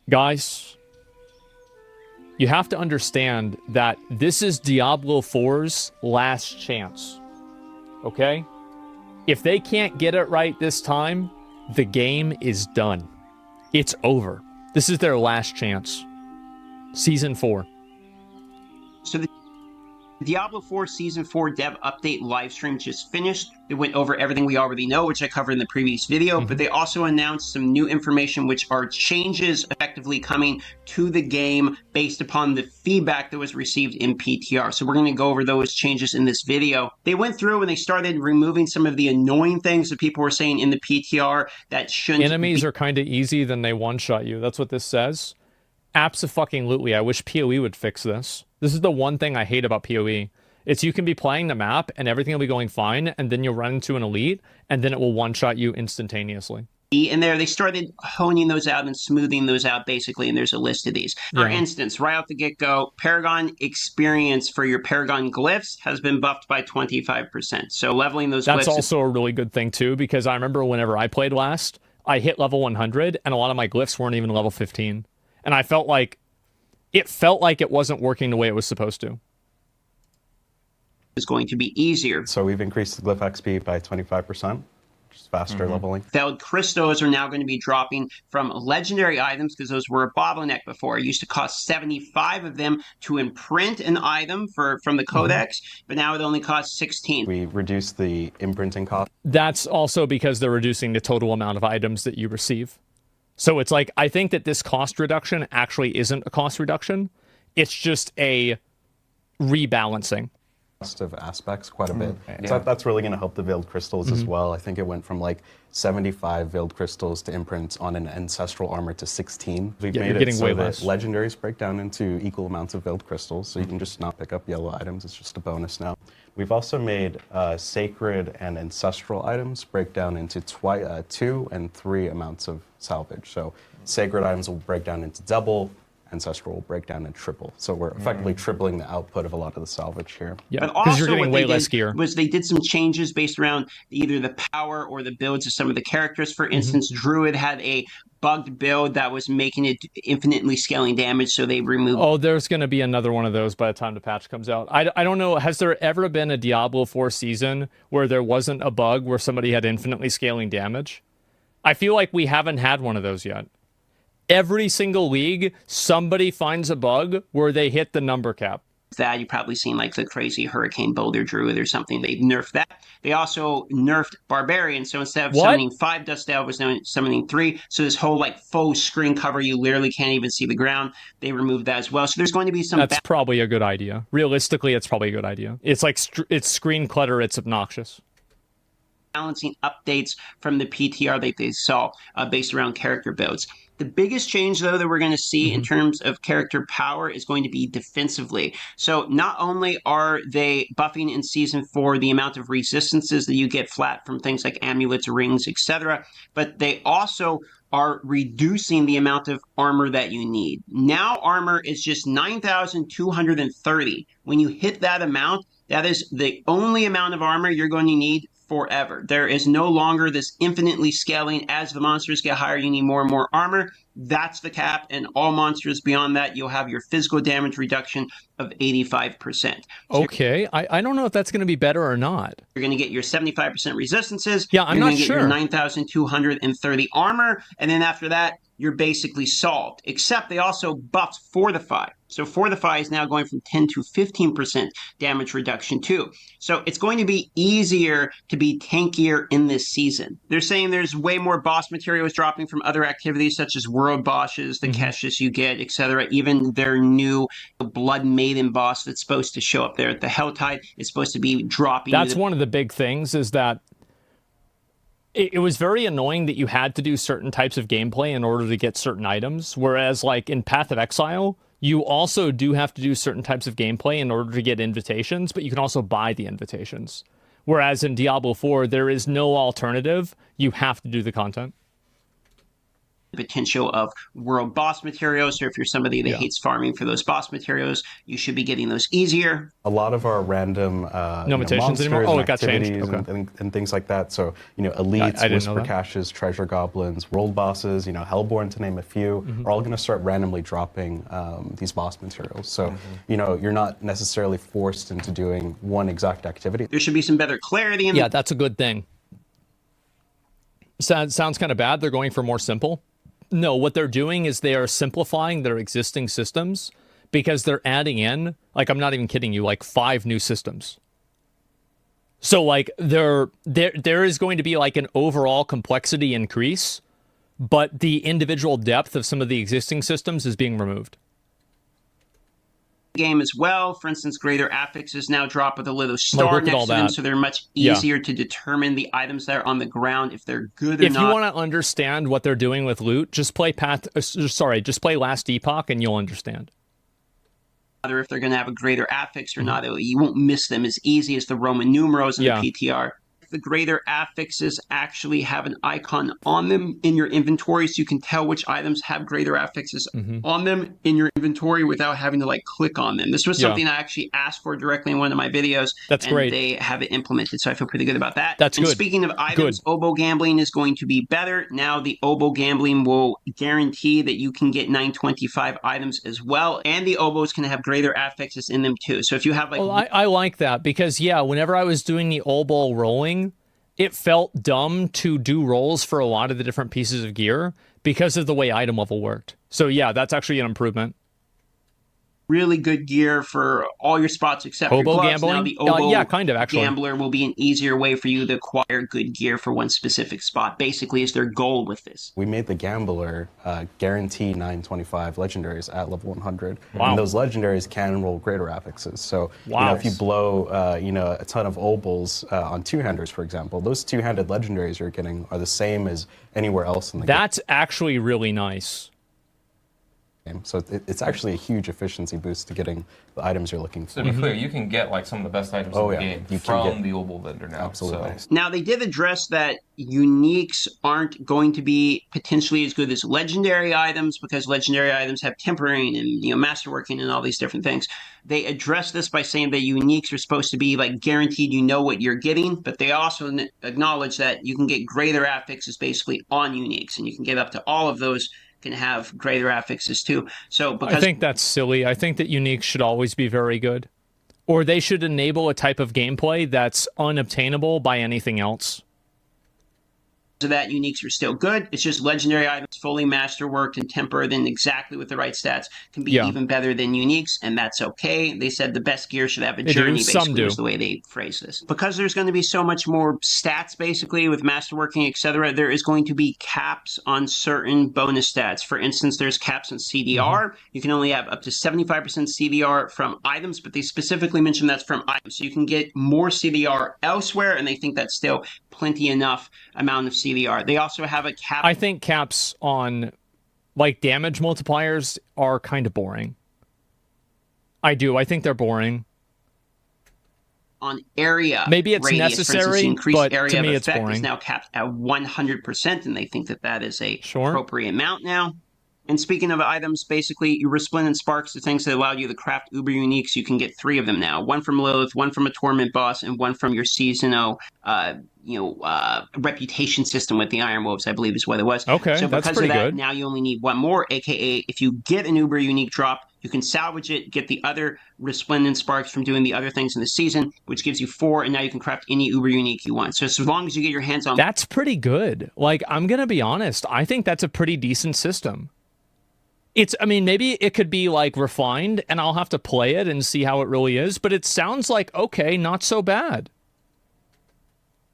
Guys, you have to understand that this is Diablo 4's last chance. Okay? If they can't get it right this time, the game is done. It's over. This is their last chance. Season 4. So the Diablo 4 Season 4 dev update livestream just finished. They went over everything we already know, which I covered in the previous video, but they also announced some new information, which are changes effectively coming to the game based upon the feedback that was received in PTR. So we're going to go over those changes in this video. They went through and they started removing some of the annoying things that people were saying in the PTR that shouldn't Enemies are kind of easy, then they one-shot you. That's what this says. Abso-fucking-lutely. I wish PoE would fix this. This is the one thing I hate about PoE. It's you can be playing the map and everything will be going fine, and then you'll run into an elite, and then it will one-shot you instantaneously. In there, they started honing those out and smoothing those out, basically, and there's a list of these. For instance, right off the get-go, Paragon experience for your Paragon glyphs has been buffed by 25%. So leveling those glyphs... That's also a really good thing, too, because I remember whenever I played last, I hit level 100, and a lot of my glyphs weren't even level 15. And I felt like... It felt like it wasn't working the way it was supposed to. Is going to be easier. So we've increased the glyph XP by 25%, which is faster leveling. Failed crystals are now going to be dropping from legendary items because those were a bottleneck before. It used to cost 75 of them to imprint an item from the codex, but now it only costs 16. We reduced the imprinting cost. That's also because they're reducing the total amount of items that you receive. So it's like, I think that this cost reduction actually isn't a cost reduction. It's just a rebalancing. Of aspects quite a bit. So that's really going to help the veiled crystals as well. I think it went from like 75 veiled crystals to imprint on an ancestral armor to 16. We've made it so that legendaries break down into equal amounts of veiled crystals, so you can just not pick up yellow items. It's just a bonus now. We've also made sacred and ancestral items break down into 2 and 3 amounts of salvage. So sacred items will break down into double, ancestral will break down and triple. So we're effectively tripling the output of a lot of the salvage here. Yeah, because you're getting way less gear. They did some changes based around either the power or the builds of some of the characters. For instance, Druid had a bugged build that was making it infinitely scaling damage, so they removed... Oh, there's going to be another one of those by the time the patch comes out. I don't know, has there ever been a Diablo 4 season where there wasn't a bug where somebody had infinitely scaling damage? I feel like we haven't had one of those yet. Every single league, somebody finds a bug where they hit the number cap. That you've probably seen like the crazy Hurricane Boulder Druid or something. They nerfed that. They also nerfed Barbarian. So instead of summoning 5 Dust Delvers, now summoning 3. So this whole like faux screen cover, you literally can't even see the ground. They removed that as well. So there's going to be some... That's probably a good idea. Realistically, it's probably a good idea. It's like it's screen clutter. It's obnoxious. Balancing updates from the PTR that they saw based around character builds. The biggest change, though, that we're going to see in terms of character power is going to be defensively. So not only are they buffing in Season 4 the amount of resistances that you get flat from things like amulets, rings, etc., but they also are reducing the amount of armor that you need. Now armor is just 9,230. When you hit that amount, that is the only amount of armor you're going to need forever. There is no longer this infinitely scaling. As the monsters get higher, you need more and more armor. That's the cap, and all monsters beyond that, you'll have your physical damage reduction of 85%. So okay, I don't know if that's going to be better or not. You're going to get your 75% resistances. Yeah, I'm not sure. You're going to get your 9,230 armor, and then after that, you're basically solved. Except they also buffed Fortify. So Fortify is now going from 10 to 15% damage reduction too. So it's going to be easier to be tankier in this season. They're saying there's way more boss materials dropping from other activities such as world bosses, the caches you get, etc. Even their new Blood Maiden boss that's supposed to show up there at the Helltide is supposed to be dropping. That's one of the big things, is that it was very annoying that you had to do certain types of gameplay in order to get certain items, whereas like in Path of Exile, you also do have to do certain types of gameplay in order to get invitations, but you can also buy the invitations. Whereas in Diablo 4, there is no alternative. You have to do the content. potential of world boss materials. So if you're somebody that hates farming for those boss materials, you should be getting those easier. A lot of our random no mutations anymore. Oh, it got changed. Okay. And things like that. So elites, whisper caches, treasure goblins, world bosses, Hellborn, to name a few, are all going to start randomly dropping these boss materials. So you're not necessarily forced into doing one exact activity. There should be some better clarity. Yeah, that's a good thing. Sounds kind of bad. They're going for more simple. No, what they're doing is they are simplifying their existing systems because they're adding in, like, I'm not even kidding you, like 5 new systems. So like there is going to be like an overall complexity increase, but the individual depth of some of the existing systems is being removed. Game as well. For instance, greater affixes now drop with a little star next to them, so they're much easier to determine the items that are on the ground if they're good or not. If you want to understand what they're doing with loot, just play just play Last Epoch and you'll understand. If they're going to have a greater affix or not, you won't miss them as easy as the Roman numerals in the PTR. The greater affixes actually have an icon on them in your inventory, so you can tell which items have greater affixes on them in your inventory without having to like click on them. This was something I actually asked for directly in one of my videos. That's great. They have it implemented, so I feel pretty good about that. That's good. Speaking of items, oboe gambling is going to be better. Now the oboe gambling will guarantee that you can get 925 items as well, and the oboes can have greater affixes in them too. So if you have like... Well, I like that because, whenever I was doing the oboe rolling, it felt dumb to do rolls for a lot of the different pieces of gear because of the way item level worked. So that's actually an improvement. Really good gear for all your spots except for gloves. Gambling? Now the oboe kind of, actually. Gambler will be an easier way for you to acquire good gear for one specific spot. Basically, is their goal with this. We made the Gambler guarantee 925 legendaries at level 100. Wow. And those legendaries can roll greater affixes. So if you blow a ton of obols on two-handers, for example, those two-handed legendaries you're getting are the same as anywhere else in the game. That's actually really nice. So it's actually a huge efficiency boost to getting the items you're looking for. So to be clear, you can get like some of the best items in the game from the obol vendor now. Absolutely. So. Now they did address that uniques aren't going to be potentially as good as legendary items because legendary items have tempering and masterworking and all these different things. They addressed this by saying that uniques are supposed to be like guaranteed you know what you're getting, but they also acknowledge that you can get greater affixes basically on uniques, and you can get up to all of those can have greater affixes too. So because I think that's silly. I think that uniques should always be very good. Or they should enable a type of gameplay that's unobtainable by anything else. So that uniques are still good. It's just legendary items fully masterworked and tempered and exactly with the right stats can be even better than uniques, and that's okay. They said the best gear should have a journey, basically, is the way they phrase this. Because there's going to be so much more stats, basically, with masterworking, etc., there is going to be caps on certain bonus stats. For instance, there's caps on CDR. You can only have up to 75% CDR from items, but they specifically mention that's from items. So you can get more CDR elsewhere, and they think that's still plenty enough amount of CDR. They also have a cap. I think caps on like damage multipliers are kind of boring. I do. I think they're boring. On area maybe it's radius, necessary, for instance, but area to me of it's effect boring. Is now capped at 100%, and they think that that is a appropriate amount now. And speaking of items, basically, your Resplendent Sparks are things that allow you to craft Uber Uniques. You can get 3 of them now. 1 from Lilith, 1 from a Torment boss, and 1 from your seasonal, reputation system with the Iron Wolves, I believe is what it was. Okay, so that's pretty good. Now you only need 1 more, a.k.a. if you get an Uber Unique drop, you can salvage it, get the other Resplendent Sparks from doing the other things in the season, which gives you 4, and now you can craft any Uber Unique you want. So as long as you get your hands on... That's pretty good. Like, I'm going to be honest. I think that's a pretty decent system. Maybe it could be like refined and I'll have to play it and see how it really is, but it sounds like, okay, not so bad.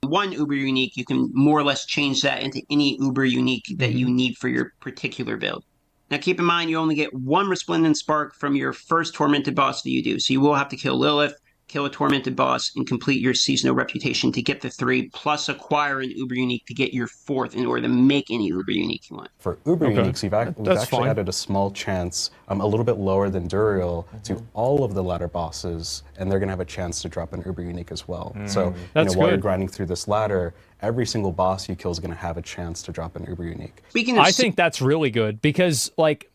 1 Uber Unique, you can more or less change that into any Uber Unique that you need for your particular build. Now keep in mind, you only get 1 Resplendent Spark from your first Tormented boss that you do, so you will have to kill Lilith, kill a tormented boss, and complete your seasonal reputation to get the 3, plus acquire an uber unique to get your 4th in order to make any uber unique you want. For uber uniques, we've actually added a small chance, a little bit lower than Duriel, to all of the ladder bosses, and they're going to have a chance to drop an uber unique as well. So while you're grinding through this ladder, every single boss you kill is going to have a chance to drop an uber unique. I think that's really good because, like,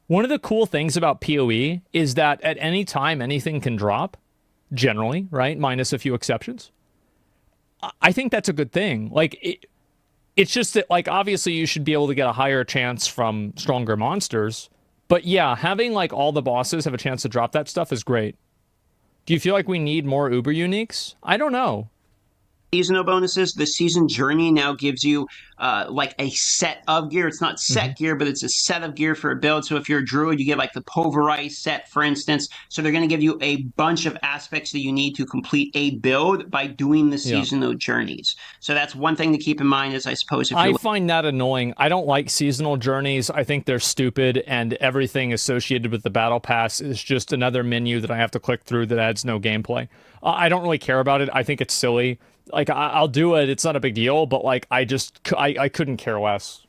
one of the cool things about PoE is that at any time anything can drop, generally, right? Minus a few exceptions. I think that's a good thing. Like, it's just that, like, obviously you should be able to get a higher chance from stronger monsters. But yeah, having, like, all the bosses have a chance to drop that stuff is great. Do you feel like we need more Uber uniques? I don't know. Seasonal bonuses. The season journey now gives you like a set of gear. It's not set gear, but it's a set of gear for a build. So if you're a druid, you get like the pulverize set, for instance. So they're going to give you a bunch of aspects that you need to complete a build by doing the seasonal journeys. So that's one thing to keep in mind. Is I suppose if I find that annoying. I don't like seasonal journeys. I think they're stupid, and everything associated with the battle pass is just another menu that I have to click through that adds no gameplay. I don't really care about it. I think it's silly. Like, I'll do it. It's not a big deal, but, like, I couldn't care less.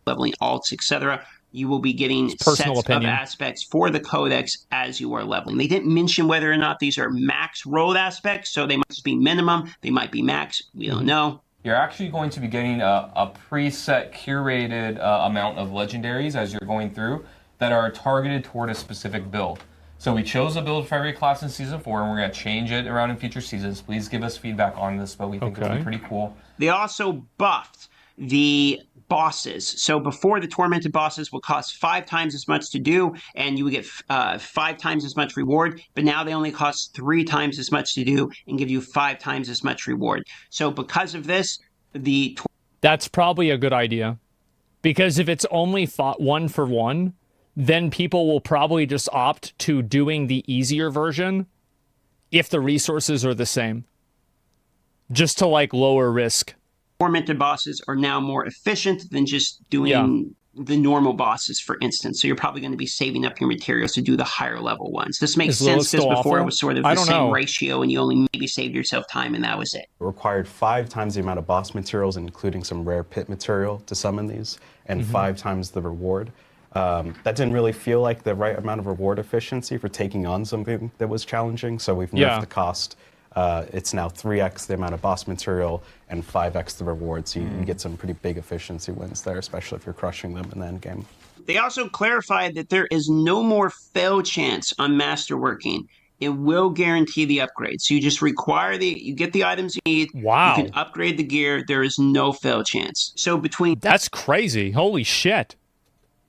Leveling alts, etc. You will be getting sets of aspects for the codex as you are leveling. They didn't mention whether or not these are max rolled aspects, so they might just be minimum. They might be max. We don't know. You're actually going to be getting a preset, curated amount of legendaries as you're going through that are targeted toward a specific build. So we chose a build for every class in Season 4, and we're going to change it around in future seasons. Please give us feedback on this, but we think it'll be pretty cool. They also buffed the bosses. So before, the tormented bosses will cost 5 times as much to do, and you would get 5 times as much reward. But now they only cost 3 times as much to do and give you 5 times as much reward. So because of this, that's probably a good idea. Because if it's only 1 for 1, then people will probably just opt to doing the easier version if the resources are the same. Just to, like, lower risk. Tormented bosses are now more efficient than just doing the normal bosses, for instance. So you're probably going to be saving up your materials to do the higher level ones. This makes sense because before it was sort of the same ratio and you only maybe saved yourself time and that was it. It required 5 times the amount of boss materials, including some rare pit material to summon these, and 5 times the reward. That didn't really feel like the right amount of reward efficiency for taking on something that was challenging, so we've nerfed the cost. It's now 3x the amount of boss material and 5x the reward, so you get some pretty big efficiency wins there, especially if you're crushing them in the end game. They also clarified that there is no more fail chance on masterworking. It will guarantee the upgrade. So you just require you get the items you need. Wow. You can upgrade the gear. There is no fail chance. So between... That's crazy. Holy shit.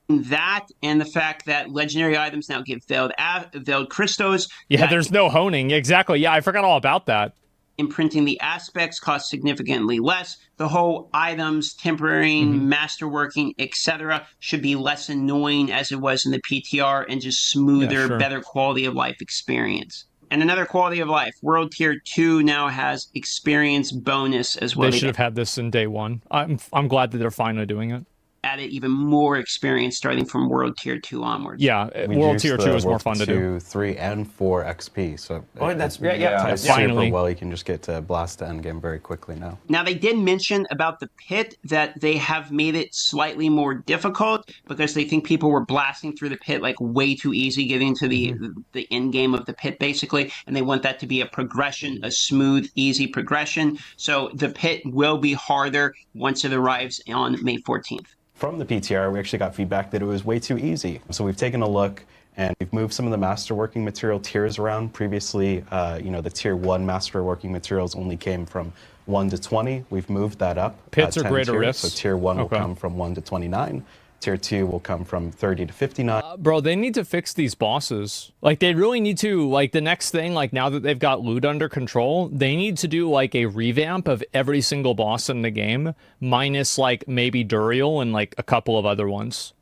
That and the fact that legendary items now give veiled crystals. Yeah, there's no honing. Exactly. Yeah, I forgot all about that. Imprinting the aspects costs significantly less. The whole items, tempering, masterworking, etc. should be less annoying as it was in the PTR and just smoother, better quality of life experience. And another quality of life, World Tier 2 now has experience bonus as well. They should have had this in day 1. I'm glad that they're finally doing it. Added even more experience starting from World Tier 2 onwards. Yeah, World Tier 2 is more fun to do. 2, 3, and 4 XP. So that's super well. You can just get to blast to endgame very quickly now. Now, they did mention about the pit that they have made it slightly more difficult because they think people were blasting through the pit like way too easy, getting to the end game of the pit, basically. And they want that to be a progression, a smooth, easy progression. So the pit will be harder once it arrives on May 14th. From the PTR, we actually got feedback that it was way too easy. So we've taken a look and we've moved some of the masterworking material tiers around. Previously, the tier 1 masterworking materials only came from 1 to 20. We've moved that up. Pits are greater risks. So tier 1 will come from 1 to 29. Tier 2 will come from 30 to 59. Bro, they need to fix these bosses. Like, they really need to, like, the next thing, like, now that they've got loot under control, they need to do, like, a revamp of every single boss in the game, minus, like, maybe Duriel and, like, a couple of other ones.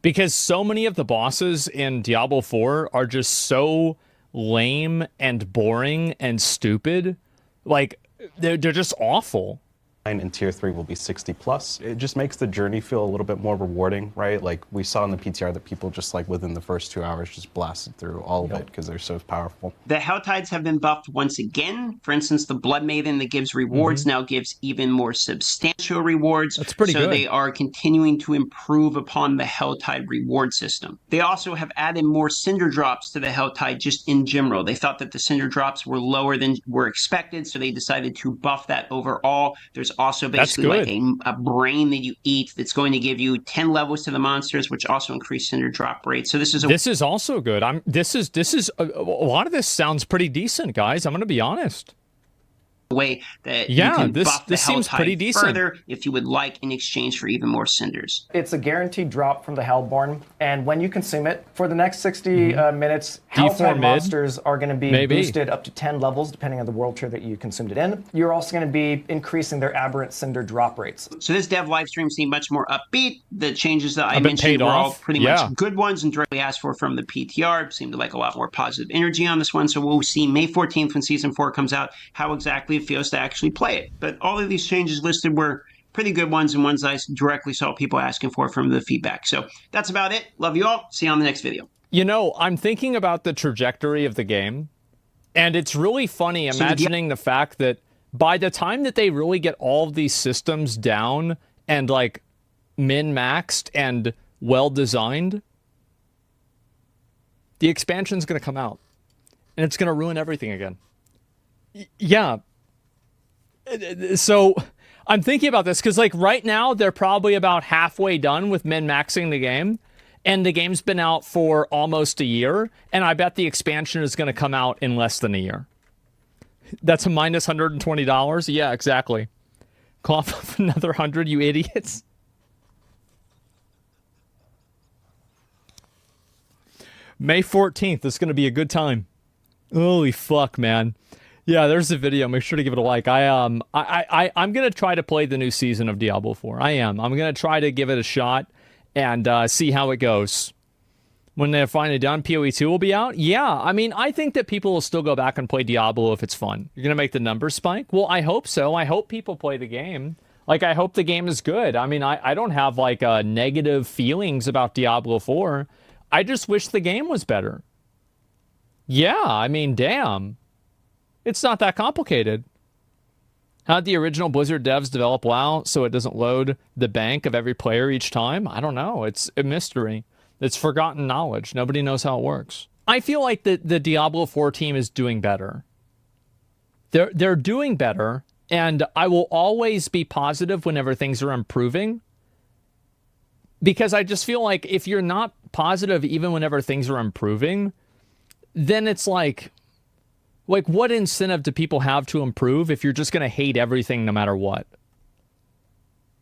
Because so many of the bosses in Diablo 4 are just so lame and boring and stupid. Like, they're just awful. and tier 3 will be 60 plus. It just makes the journey feel a little bit more rewarding, right? Like we saw in the PTR that people just like within the first 2 hours just blasted through all of it because they're so powerful. The Hell Tides have been buffed once again. For instance, the Blood Maiden that gives rewards now gives even more substantial rewards. That's pretty good. So they are continuing to improve upon the Hell Tide reward system. They also have added more Cinder Drops to the Hell Tide just in general. They thought that the Cinder Drops were lower than were expected, so they decided to buff that overall. There's also basically like a brain that you eat that's going to give you 10 levels to the monsters, which also increase Cinder Drop rate. So this is also good. This is a lot of this sounds pretty decent, guys. I'm going to be honest. Way that you can buff the Hell seems pretty decent. Further if you would like in exchange for even more cinders. It's a guaranteed drop from the Hellborn, and when you consume it, for the next 60 minutes, Helltide monsters are going to be boosted up to 10 levels, depending on the world tier that you consumed it in. You're also going to be increasing their aberrant cinder drop rates. So this dev live stream seemed much more upbeat. The changes that I mentioned were all pretty much good ones and directly asked for from the PTR. Seemed to like a lot more positive energy on this one. So we'll see May 14th when Season 4 comes out, how exactly it feels to actually play it. But all of these changes listed were pretty good ones and ones I directly saw people asking for from the feedback. So that's about it. Love you all. See you on the next video. You know, I'm thinking about the trajectory of the game, and it's really funny imagining the fact that by the time that they really get all of these systems down and like min-maxed and well-designed, the expansion's going to come out, and it's going to ruin everything again. Yeah. So I'm thinking about this because like right now they're probably about halfway done with min-maxing the game, and the game's been out for almost a year, and I bet the expansion is going to come out in less than a year. That's a minus $120. Yeah, exactly. Cough up another 100, you idiots. May 14th is going to be a good time. Holy fuck, man. Yeah, there's the video. Make sure to give it a like. I'm gonna try to play the new season of Diablo 4. I'm gonna try to give it a shot and see how it goes. When they're finally done, PoE 2 will be out. Yeah, I mean, I think that people will still go back and play Diablo if it's fun. You're gonna make the numbers spike? Well, I hope so. I hope people play the game. Like, I hope the game is good. I mean, I don't have like negative feelings about Diablo 4. I just wish the game was better. Yeah, I mean, damn. It's not that complicated. How'd the original Blizzard devs develop WoW so it doesn't load the bank of every player each time? I don't know. It's a mystery. It's forgotten knowledge. Nobody knows how it works. I feel like the Diablo 4 team is doing better. They're doing better, and I will always be positive whenever things are improving. Because I just feel like if you're not positive even whenever things are improving, then it's like what incentive do people have to improve if you're just going to hate everything no matter what?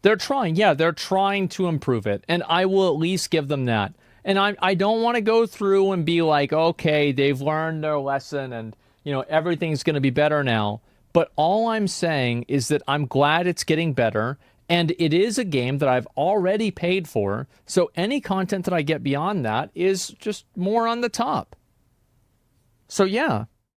They're trying. Yeah, they're trying to improve it. And I will at least give them that. And I don't want to go through and be like, okay, they've learned their lesson and, you know, everything's going to be better now. But all I'm saying is that I'm glad it's getting better. And it is a game that I've already paid for. So any content that I get beyond that is just more on the top. So yeah.